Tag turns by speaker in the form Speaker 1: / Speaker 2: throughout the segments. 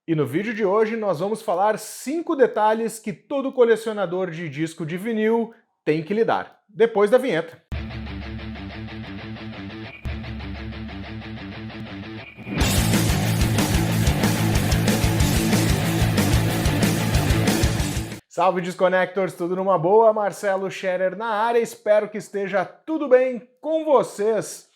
Speaker 1: E no vídeo de hoje nós vamos falar 5 detalhes que todo colecionador de disco de vinil tem que lidar. Depois da vinheta. Salve Disconnectors, tudo numa boa? Marcelo Scherer na área, espero que esteja tudo bem com vocês.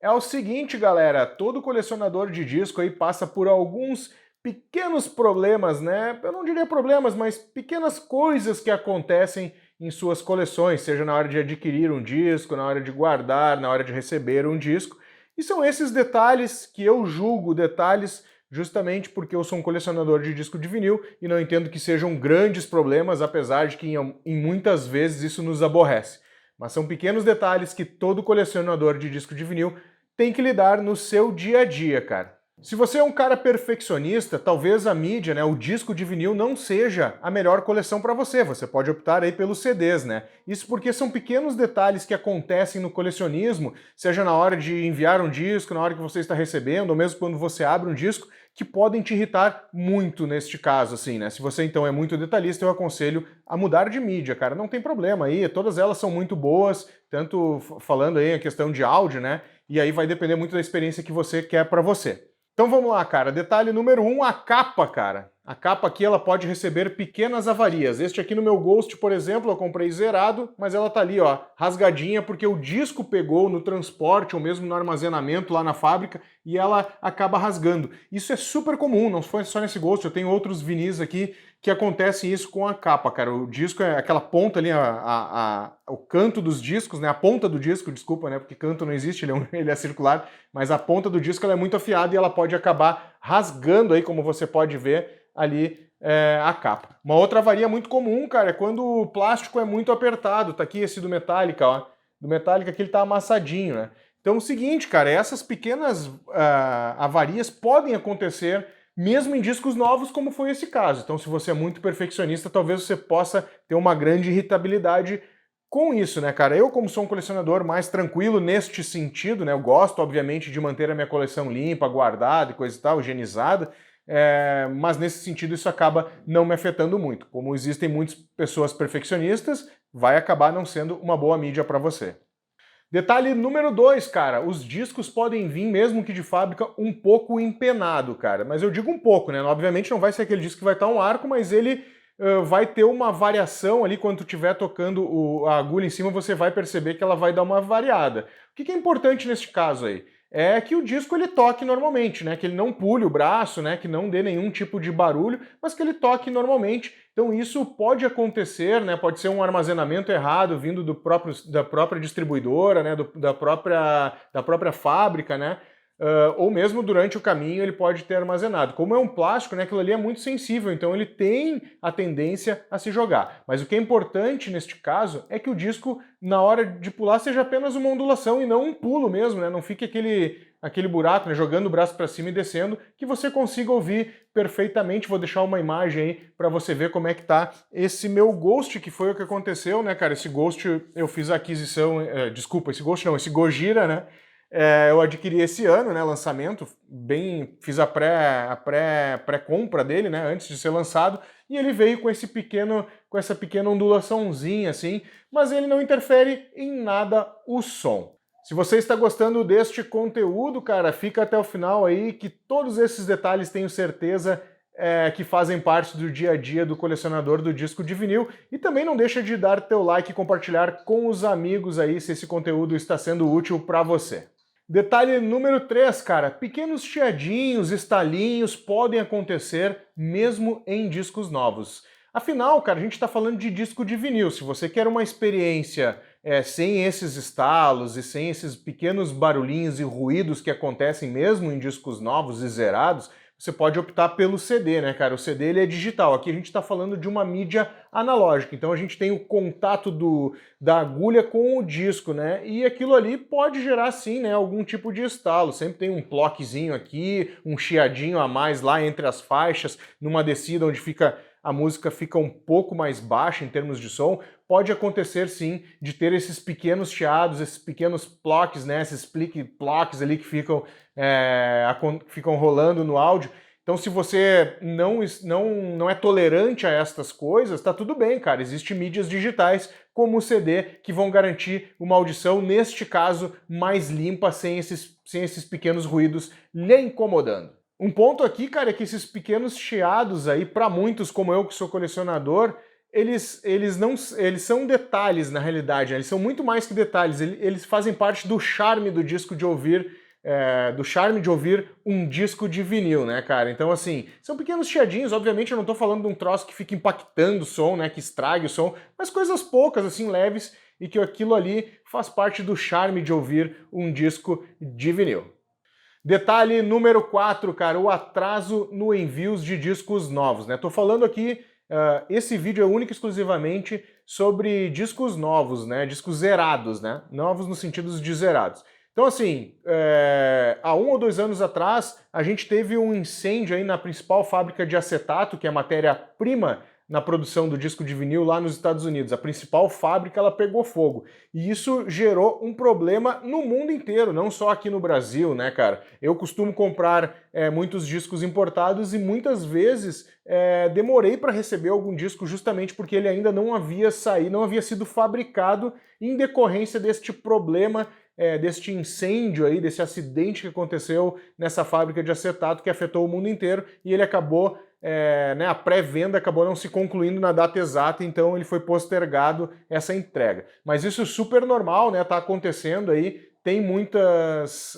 Speaker 1: É o seguinte, galera, todo colecionador de disco aí passa por alguns pequenos problemas, né? Eu não diria problemas, mas pequenas coisas que acontecem em suas coleções, seja na hora de adquirir um disco, na hora de guardar, na hora de receber um disco. E são esses detalhes que eu julgo detalhes justamente porque eu sou um colecionador de disco de vinil e não entendo que sejam grandes problemas, apesar de que em muitas vezes isso nos aborrece. Mas são pequenos detalhes que todo colecionador de disco de vinil tem que lidar no seu dia a dia, cara. Se você é um cara perfeccionista, talvez a mídia, né, o disco de vinil não seja a melhor coleção para você. Você pode optar aí pelos CDs, né? Isso porque são pequenos detalhes que acontecem no colecionismo, seja na hora de enviar um disco, na hora que você está recebendo, ou mesmo quando você abre um disco, que podem te irritar muito neste caso, assim, né? Se você então é muito detalhista, eu aconselho a mudar de mídia, cara. Não tem problema aí, todas elas são muito boas, tanto falando aí a questão de áudio, né? E aí vai depender muito da experiência que você quer para você. Então vamos lá, cara. Detalhe número 1, a capa, cara. A capa aqui ela pode receber pequenas avarias. Este aqui no meu Ghost, por exemplo, eu comprei zerado, mas ela tá ali, ó, rasgadinha, porque o disco pegou no transporte ou mesmo no armazenamento lá na fábrica e ela acaba rasgando. Isso é super comum, não foi só nesse Ghost, eu tenho outros vinis aqui que acontece isso com a capa, cara. O disco é aquela ponta ali, o canto dos discos, né? A ponta do disco, desculpa, né? Porque canto não existe, ele é circular, mas a ponta do disco ela é muito afiada e ela pode acabar rasgando aí, como você pode ver ali a capa. Uma outra avaria muito comum, cara, é quando o plástico é muito apertado. Tá aqui esse do Metallica, ó. Do Metallica aqui ele tá amassadinho, né? Então é o seguinte, cara, essas pequenas avarias podem acontecer mesmo em discos novos, como foi esse caso. Então, se você é muito perfeccionista, talvez você possa ter uma grande irritabilidade com isso, né, cara? Eu, como sou um colecionador mais tranquilo neste sentido, né? Eu gosto, obviamente, de manter a minha coleção limpa, guardada e coisa e tal, higienizada, mas nesse sentido isso acaba não me afetando muito. Como existem muitas pessoas perfeccionistas, vai acabar não sendo uma boa mídia para você. Detalhe número 2, cara, os discos podem vir, mesmo que de fábrica, um pouco empenado, cara. Mas eu digo um pouco, né? Obviamente não vai ser aquele disco que vai estar um arco, mas ele vai ter uma variação ali quando tu estiver tocando a agulha em cima, você vai perceber que ela vai dar uma variada. O que é importante neste caso aí? É que o disco ele toque normalmente, né? Que ele não pule o braço, né? Que não dê nenhum tipo de barulho, mas que ele toque normalmente. Então isso pode acontecer, né? Pode ser um armazenamento errado vindo da própria distribuidora, né? Da própria fábrica, né? Ou mesmo durante o caminho ele pode ter armazenado. Como é um plástico, né, aquilo ali é muito sensível, então ele tem a tendência a se jogar. Mas o que é importante neste caso é que o disco, na hora de pular, seja apenas uma ondulação e não um pulo mesmo, né? Não fique aquele buraco, né, jogando o braço para cima e descendo, que você consiga ouvir perfeitamente. Vou deixar uma imagem aí para você ver como é que tá esse meu Ghost, que foi o que aconteceu, né, cara? Esse Ghost eu fiz a aquisição, desculpa, esse Ghost não, esse Gojira, né? Eu adquiri esse ano, né, lançamento, fiz a pré-compra dele, né, antes de ser lançado, e ele veio com essa pequena ondulaçãozinha assim, mas ele não interfere em nada o som. Se você está gostando deste conteúdo, cara, fica até o final aí, que todos esses detalhes tenho certeza que fazem parte do dia a dia do colecionador do disco de vinil. E também não deixa de dar teu like e compartilhar com os amigos aí se esse conteúdo está sendo útil para você. Detalhe número 3, cara, pequenos chiadinhos, estalinhos podem acontecer mesmo em discos novos. Afinal, cara, a gente está falando de disco de vinil. Se você quer uma experiência sem esses estalos e sem esses pequenos barulhinhos e ruídos que acontecem mesmo em discos novos e zerados, você pode optar pelo CD, né, cara? O CD ele é digital. Aqui a gente está falando de uma mídia analógica. Então a gente tem o contato da agulha com o disco, né? E aquilo ali pode gerar, sim, né, algum tipo de estalo. Sempre tem um ploquezinho aqui, um chiadinho a mais lá entre as faixas, numa descida onde a música fica um pouco mais baixa em termos de som. Pode acontecer, sim, de ter esses pequenos chiados, esses pequenos ploques, né? Esses plique-ploques ali que ficam rolando no áudio. Então, se você não é tolerante a estas coisas, tá tudo bem, cara. Existem mídias digitais, como o CD, que vão garantir uma audição, neste caso, mais limpa, sem esses pequenos ruídos lhe incomodando. Um ponto aqui, cara, é que esses pequenos chiados aí, para muitos, como eu que sou colecionador, eles são detalhes, na realidade, né? Eles são muito mais que detalhes, eles fazem parte do charme do disco de ouvir, do charme de ouvir um disco de vinil, né, cara? Então, assim, são pequenos chiadinhos, obviamente eu não tô falando de um troço que fica impactando o som, né, que estrague o som, mas coisas poucas, assim, leves, e que aquilo ali faz parte do charme de ouvir um disco de vinil. Detalhe número 4, cara, o atraso no envios de discos novos, né? Tô falando aqui, esse vídeo é único e exclusivamente sobre discos novos, né? Discos zerados, né? Novos no sentido de zerados. Então, assim, há 1 ou 2 anos atrás, a gente teve um incêndio aí na principal fábrica de acetato, que é a matéria-prima na produção do disco de vinil lá nos Estados Unidos. A principal fábrica, ela pegou fogo. E isso gerou um problema no mundo inteiro, não só aqui no Brasil, né, cara? Eu costumo comprar muitos discos importados e muitas vezes demorei para receber algum disco justamente porque ele ainda não havia saído, não havia sido fabricado em decorrência deste problema, deste incêndio aí, desse acidente que aconteceu nessa fábrica de acetato que afetou o mundo inteiro e ele acabou, né, a pré-venda acabou não se concluindo na data exata, então ele foi postergado essa entrega. Mas isso é super normal, né, tá acontecendo aí, tem muitos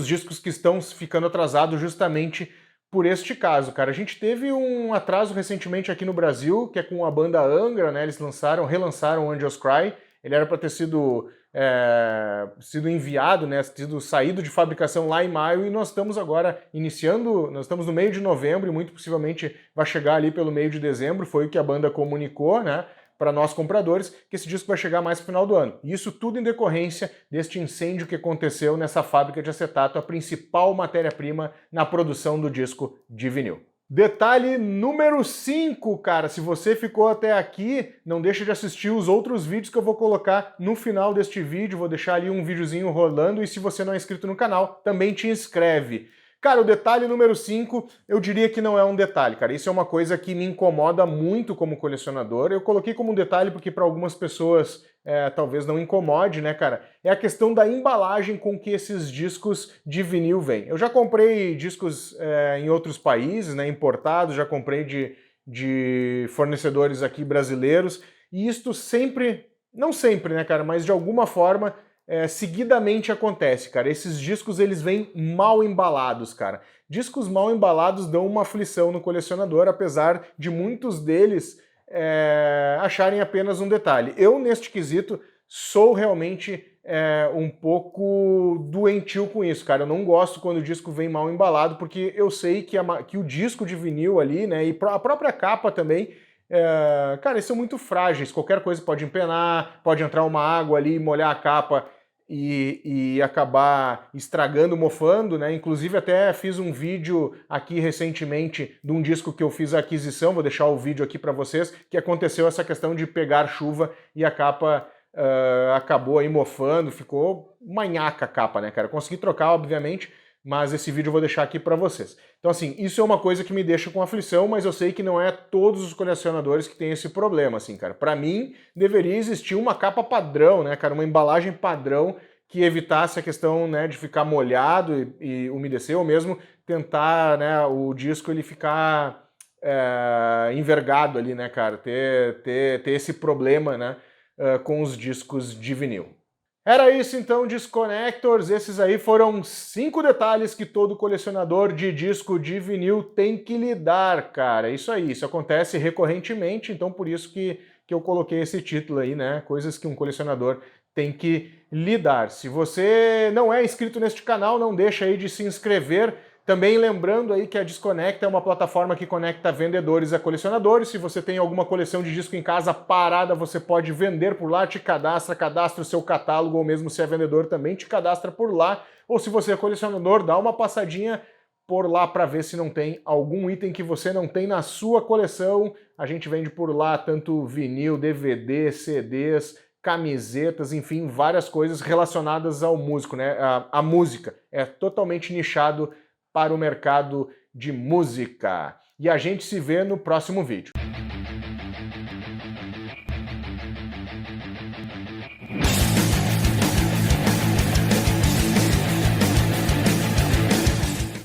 Speaker 1: discos que estão ficando atrasados justamente por este caso, cara. A gente teve um atraso recentemente aqui no Brasil, que é com a banda Angra, né, eles relançaram Angels Cry, ele era para ter sido enviado, né, sido saído de fabricação lá em maio e nós estamos agora nós estamos no meio de novembro e muito possivelmente vai chegar ali pelo meio de dezembro, foi o que a banda comunicou, né, para nós compradores, que esse disco vai chegar mais no final do ano. E isso tudo em decorrência deste incêndio que aconteceu nessa fábrica de acetato, a principal matéria-prima na produção do disco de vinil. Detalhe número 5, cara, se você ficou até aqui, não deixa de assistir os outros vídeos que eu vou colocar no final deste vídeo, vou deixar ali um videozinho rolando, e se você não é inscrito no canal, também te inscreve. Cara, o detalhe número 5, eu diria que não é um detalhe, cara, isso é uma coisa que me incomoda muito como colecionador, eu coloquei como um detalhe porque para algumas pessoas talvez não incomode, né, cara, é a questão da embalagem com que esses discos de vinil vêm. Eu já comprei discos em outros países, né, importados, já comprei de fornecedores aqui brasileiros, e isto sempre, não sempre, né, cara, mas de alguma forma, seguidamente acontece, cara. Esses discos, eles vêm mal embalados, cara. Discos mal embalados dão uma aflição no colecionador, apesar de muitos deles acharem apenas um detalhe. Eu, neste quesito, sou realmente um pouco doentio com isso, cara. Eu não gosto quando o disco vem mal embalado, porque eu sei que o disco de vinil ali, né, e a própria capa também, cara, eles são muito frágeis. Qualquer coisa pode empenar, pode entrar uma água ali, molhar a capa e acabar estragando, mofando, né? Inclusive até fiz um vídeo aqui recentemente de um disco que eu fiz a aquisição, vou deixar o vídeo aqui para vocês, que aconteceu essa questão de pegar chuva e a capa acabou aí mofando, ficou manhaca a capa, né, cara? Consegui trocar, obviamente, mas esse vídeo eu vou deixar aqui para vocês. Então, assim, isso é uma coisa que me deixa com aflição, mas eu sei que não é todos os colecionadores que têm esse problema, assim, cara. Para mim, deveria existir uma capa padrão, né, cara, uma embalagem padrão que evitasse a questão, né, de ficar molhado e umedecer, ou mesmo tentar, né, o disco ele ficar envergado ali, né, cara, ter esse problema, né, com os discos de vinil. Era isso então, Disconnectors, esses aí foram 5 detalhes que todo colecionador de disco de vinil tem que lidar, cara. Isso aí, isso acontece recorrentemente, então por isso que eu coloquei esse título aí, né? Coisas que um colecionador tem que lidar. Se você não é inscrito neste canal, não deixa aí de se inscrever. Também lembrando aí que a Disconnect é uma plataforma que conecta vendedores a colecionadores. Se você tem alguma coleção de disco em casa parada, você pode vender por lá, te cadastra o seu catálogo, ou mesmo se é vendedor também te cadastra por lá. Ou se você é colecionador, dá uma passadinha por lá para ver se não tem algum item que você não tem na sua coleção. A gente vende por lá tanto vinil, DVD, CDs, camisetas, enfim, várias coisas relacionadas ao músico, né? A música é totalmente nichado para o mercado de música. E a gente se vê no próximo vídeo.